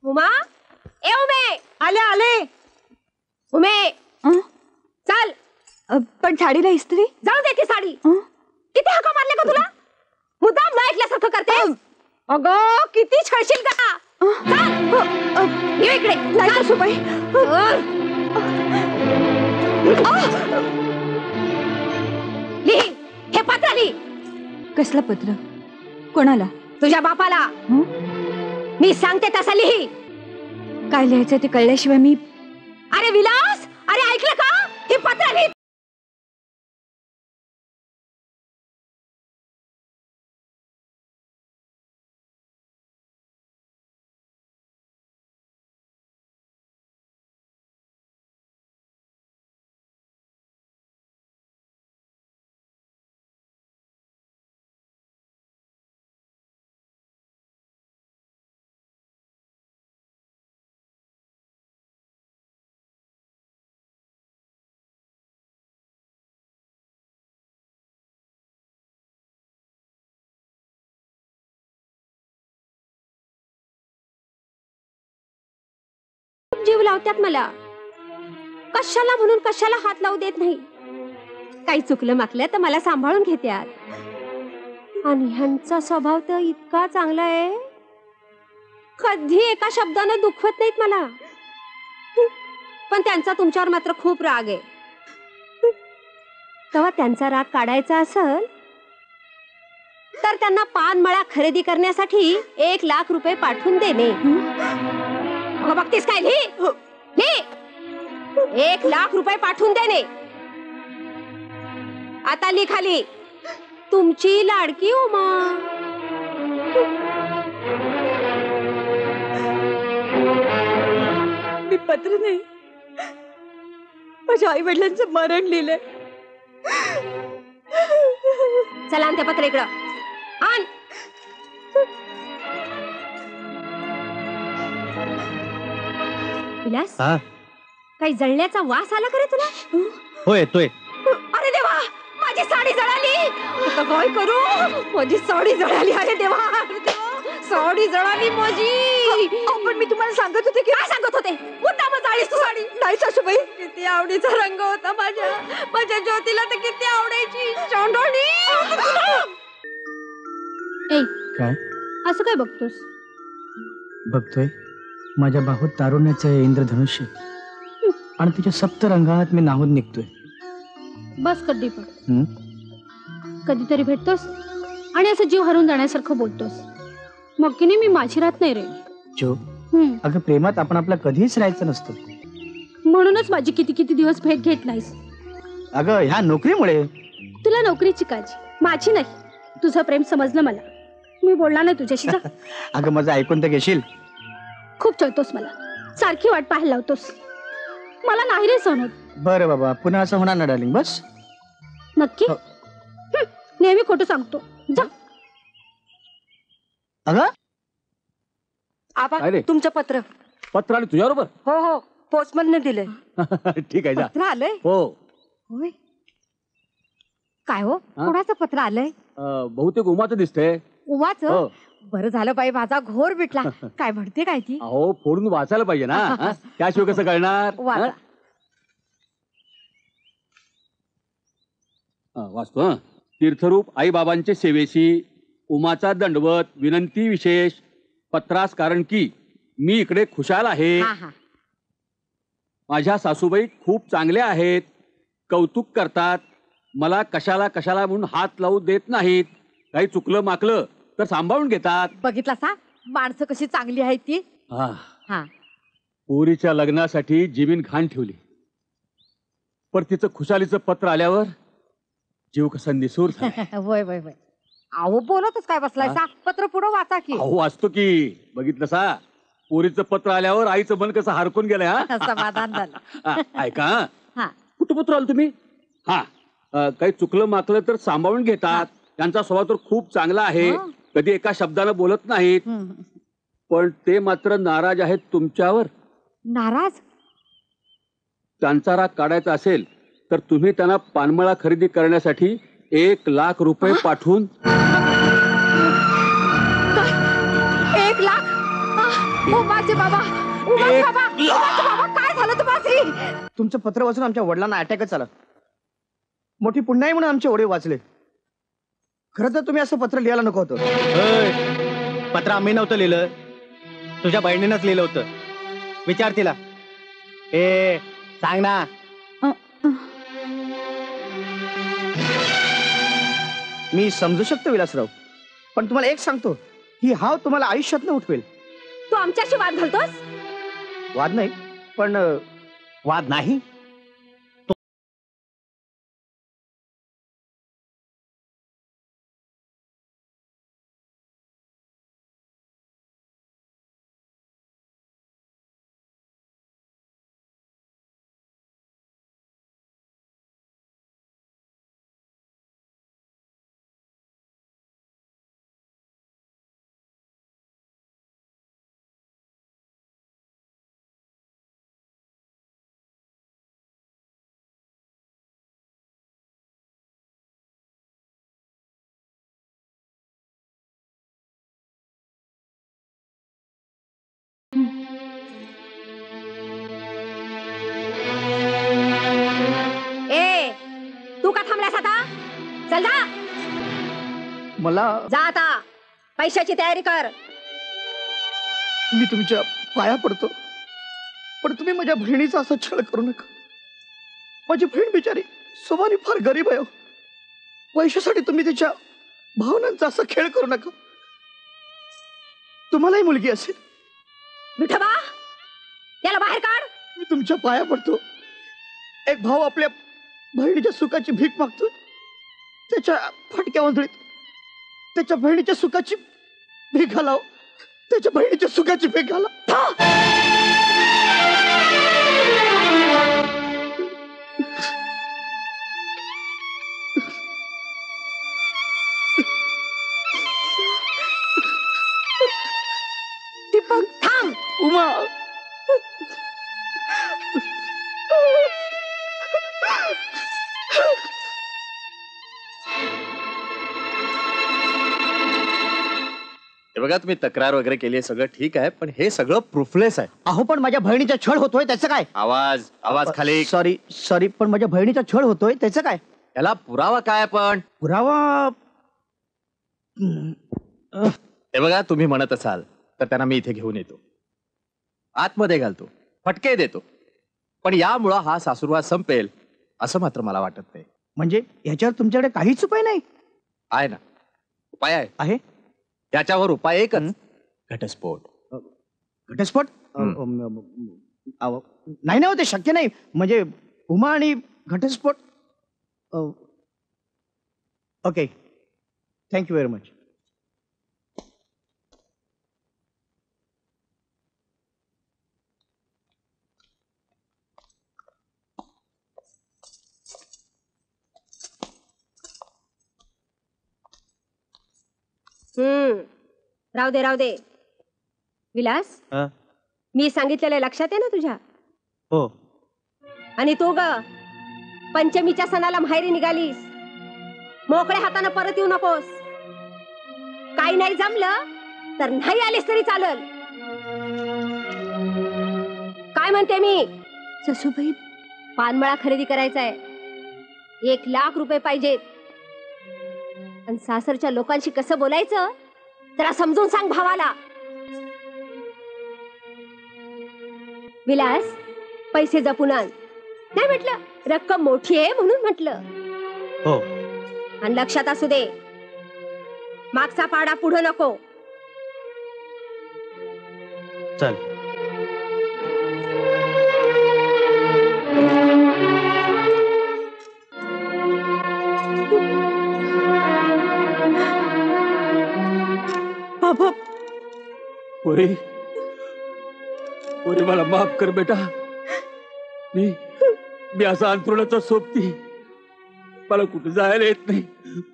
उमा, ए उमे, आले आले. उमे चल. पण साडीला इस्त्री. जाऊ दे ती साडी. किती हाका मारले का तुला? मुद्दाम न ऐकल्यासारखं करते. अगं किती छळशील का? चल ये इकडे. नाही सासूबाई. लिही हे पत्र लिही. कसलं पत्र? कोणाला? तुझ्या बापाला. मी सांगते तसं लिही. काय लिहायचं ते कळल्याशिवाय मी. अरे विलास, अरे ऐकलं का? हे पत्र लिही. जीव लावतात मला. कशाला म्हणून कशाला हात लावू देत नाही. काही चुकलं माकलं तर मला सांभाळून घेतात. आणि ह्यांचा स्वभाव तर इतका चांगला आहे, कधी एका शब्दानं दुखवत नाहीत मला. पण त्यांचा तुमच्यावर मात्र खूप राग आहे. तेव्हा त्यांचा राग काढायचा असेल तर त्यांना पानमळा खरेदी करण्यासाठी 1 लाख रुपये पाठवून देणे. बघतेस काय? लिही. 1 लाख रुपये पाठवून देणे. आता लिही खाली, तुमची लाडकी उमा. मी पत्र नाही, माझ्या आई वडिलांचं मरण लिहिलंय. चला आण ते पत्र इकडं. आण. विलास, काही जळण्याचा वास आला का रे तुला? हो येतोय. अरे देवा, माझी साडी जळाली. आता काय करू? माझी साडी जळाली. अरे देवा, साडी जळाली माझी. पण मी तुम्हाला सांगत होते की. काय सांगत होते? मुद्दाम जाळीस तू साडी. नाही सासूबाई. किती आवडीचा रंग होता माझ्या ज्योतीला तर किती आवडायची. चोंडोणी. काय असं काय बघतोस? बघतोय माझ्या बाहूत तारुण्याचं इंद्रधनुष्य आणि तिच्या सप्तरंगात मी नाहून निघतोय. बस कधी पण कधीतरी भेटतोस आणि असं जीव हरून जाण्यासारखं बोलतोस. मग की नाही मी माझी राहत नाही रे. जो अगं प्रेमात आपण आपला कधीच राहायचं नसतं. म्हणूनच माझी किती किती दिवस भेट घेत नाहीस. अगं ह्या नोकरीमुळे. तुला नोकरीची काळजी, माझी नाही. तुझं प्रेम समजलं मला. मी बोलणार नाही तुझ्याशी. अगं माझं ऐकून तर घेशील. खूप चळतोस मला. सारखी वाट पाहायला लावतोस. मला नाही रे सहन होत. बरं बाबा, पुन्हा असं होणार ना डार्लिंग. बस नक्की. नेहमी खोटं सांगतो. जा. अगं आबा, तुमचं पत्र. पत्र आलं तुझ्याबरोबर? हो हो, पोस्टमनने दिलंय. ठीक आहे, जा. पत्र आलंय? हो. होय. काय हो, कोणाचं पत्र आलंय? बहुतेक उमाचं दिसतंय. उमाचं? बरं झालं बाई, माझा घोर भेटला. काय म्हणते काय ती? अहो, फोडून वाचायला पाहिजे ना. त्याशिवाय कसं कळणार? वाचतो. तीर्थरूप आई बाबांचे सेवेशी उमाचा दंडवत विनंती विशेष पत्रास, कारण की मी इकडे खुशाल आहे. माझ्या सासूबाई खूप चांगल्या आहेत. कौतुक करतात. मला कशाला कशाला म्हणून हात लावू देत नाहीत. काही चुकलं माकलं तर सांभाळून घेतात. बघितला सा माणसं कशी चांगली आहे ती. पोरीच्या लग्नासाठी जीवीन घाण ठेवली, पण तिचं खुशालीचं पत्र आल्यावर जीव कसा निसूर झाला. वय वय वय. अहो बोलतच काय बसलाय सा? पत्र पुढं वाचा की. अहो वाचतो की. बघितलं सा, पोरीचं पत्र आल्यावर आईचं मन कसं हरकून गेलंय. हा समाधान झालं. ऐका, कुठं पत्र आलं तुम्ही? काही चुकलं माकलं तर सांभाळून घेतात. त्यांचा स्वभाव तर खूप चांगला आहे. कधी एका शब्दानं बोलत नाहीत. पण ते मात्र नाराज आहेत तुमच्यावर. नाराज? त्यांचा राग काढायचा असेल तर तुम्ही त्यांना पानमळा खरेदी करण्यासाठी 1 लाख रुपये पाठवून. 1 लाख? उमाचे बाबा, उमाचे बाबा, उमाचे बाबा, काय झालं तुम्हाला? तुमचं पत्र वाचून आमच्या वडिलांना अटॅकच आला. मोठी पुण्याई म्हणून आमचे ओढे वाचले. खरं तर तुम्ही असं पत्र लिहायला नको होतं. पत्र आम्ही नव्हतं लिहिलं, तुझ्या बहिणीनंच लिहिलं होतं. विचार तिला. सांग ना. मी समजू शकतो विलासराव, पण तुम्हाला एक सांगतो, ही हाव तुम्हाला आयुष्यात न उठवेल. तू आमच्याशी वाद घालतोस? वाद नाही, पण वाद नाही. ए, तू का थांबलास आता? चल जा. मला जा आता, पैशाची तयारी कर. मी तुमच्या पाया पडतो, पण तुम्ही माझ्या बहिणीचा असा छळ करू नका. माझी बहीण बिचारी स्वभावाने फार गरीब आहे. पैशासाठी तुम्ही तिच्या भावनांचा असा खेळ करू नका. तुम्हालाही मुलगी असेल. विठोबा, याला बाहेर काढ. मी तुमच्या पाया पडतो. एक भाऊ आपल्या बहिणीच्या सुखाची भीक मागतोय. त्याच्या फटक्या वंधळीत त्याच्या बहिणीच्या सुखाची भीक घालाव. त्याच्या बहिणीच्या सुखाची भीक घाला. दीपक, थांब. उमा, हे बघा, तुम्ही तक्रार वगैरे केली आहे, सगळं ठीक आहे, पण हे सगळं प्रूफलेस आहे. अहो पण माझ्या बहिणीचा छळ होतोय त्याचं काय? आवाज आवाज खाली. सॉरी पण माझ्या बहिणीचा छळ होतोय त्याचं काय? याला पुरावा काय? पण पुरावा हे बघा, तुम्ही म्हणत असाल तर त्यांना मी इथे घेऊन येतो, आतमध्ये घालतो, फटके देतो, पण यामुळं हा सासुरवाद संपेल असं मात्र मला वाटत नाही. म्हणजे याच्यावर तुमच्याकडे काहीच उपाय नाही? आहे ना, उपाय आहे. आहे? त्याच्यावर उपाय एकच, घटस्फोट. घटस्फोट? नाही ना, ते शक्य नाही. म्हणजे उमा आणि घटस्फोट. Okay, thank you very much. राहू दे, राहू दे. विलास, मी सांगितलेलं लक्षात आहे ना तुझ्या? हो. आणि तू ग पंचमीच्या सणाला माहेरी निघालीस. मोकळ्या हाताने परत येऊ नकोस. काही नाही जमलं तर नाही आलीस तरी चालल. काय म्हणते मी? ससूबाई, पानमळा खरेदी करायचा आहे. 1,00,000 पाहिजेत. आणि सासरच्या लोकांशी कसं बोलायचं त्याला समजून सांग भावाला. विलास, पैसे जपून आण. नाही म्हटलं, रक्कम मोठी आहे म्हणून म्हटलं. हो. आणि लक्षात असू दे, मागचा पाडा पुढे नको. चल. बाबा, पोरी, पोरी, मला माफ कर बेटा. मी असा अंथरुणाचा सोबती. मला कुठे जायला येत नाही,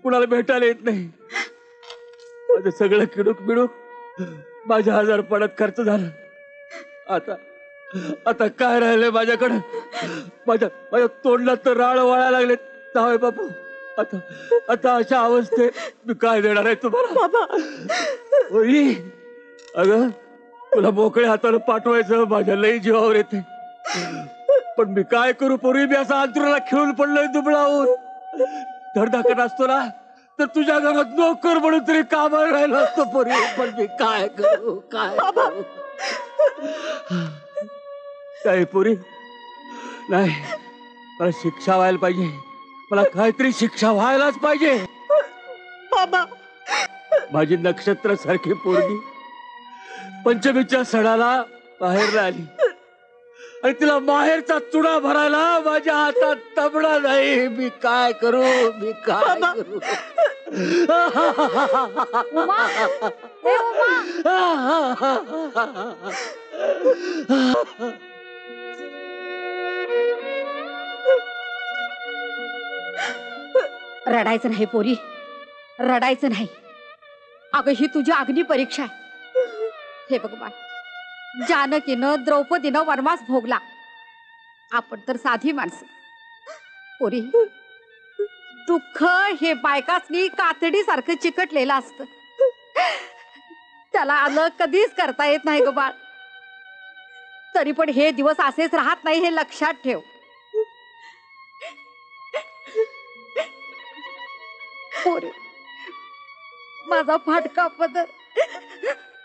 कुणाला भेटायला येत नाही. माझं सगळं किडूक बिडूक माझ्या आजारपणात खर्च झाला. आता काय राहिलंय माझ्याकडं? माझ्या तोंडात तर राळ वाळायला लागलेत. जावई बापू, आता अशा अवस्थेत मी काय देणार आहे तुम्हाला? बाबा, अगं, तुला मोकळ्या हाताने पाठवायचं माझ्या लई जीवावर येते, पण मी काय करू पोरी, मी असा अंतराला खेळून पडलोय दुबळावून. धडधाकट असतो ना तर तुझ्या घरात नोकर म्हणून तरी कामाला राहिलो असतो पोरी, पण मी काय करू, काय करू? काय पोरी, नाही, मला शिक्षा व्हायला पाहिजे, मला काहीतरी शिक्षा व्हायलाच पाहिजे. बाबा माझी नक्षत्र सारखी पोरगी पंचमीच्या सणाला बाहेर आली आणि तिला माहेरचा चुडा भरायला माझ्या हातात तबडा नाही. मी काय करू, मी काय करू? उमा, ए उमा. रडायचं नाही पोरी, रडायचं नाही. अगं ही तुझी अग्नी परीक्षा आहे. हे बघ बा, जानकीनं द्रौपदीनं वनवास भोगला, आपण तर साधी माणसं. पोरी, दुःख हे बायकासनी कातडी सारखं चिकटलेलं असतं, त्याला आलं कधीच करता येत नाही ग बाळ. तरी पण हे दिवस असेच राहत नाही हे लक्षात ठेव. पोरी, माझा फाटका पदर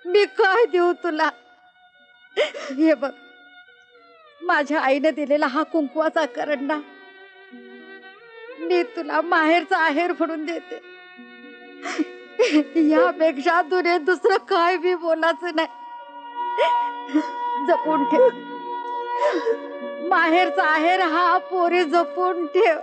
मी काय देऊ तुला? हे बघ, माझ्या आईने दिलेला हा कुंकवाचा करंडा मी तुला माहेरचा आहेर म्हणून देते. यापेक्षा तुने दुसरं काय बी बोलायचं नाही. जपून ठेव, माहेरचा आहेर हा पोरी जपून ठेव.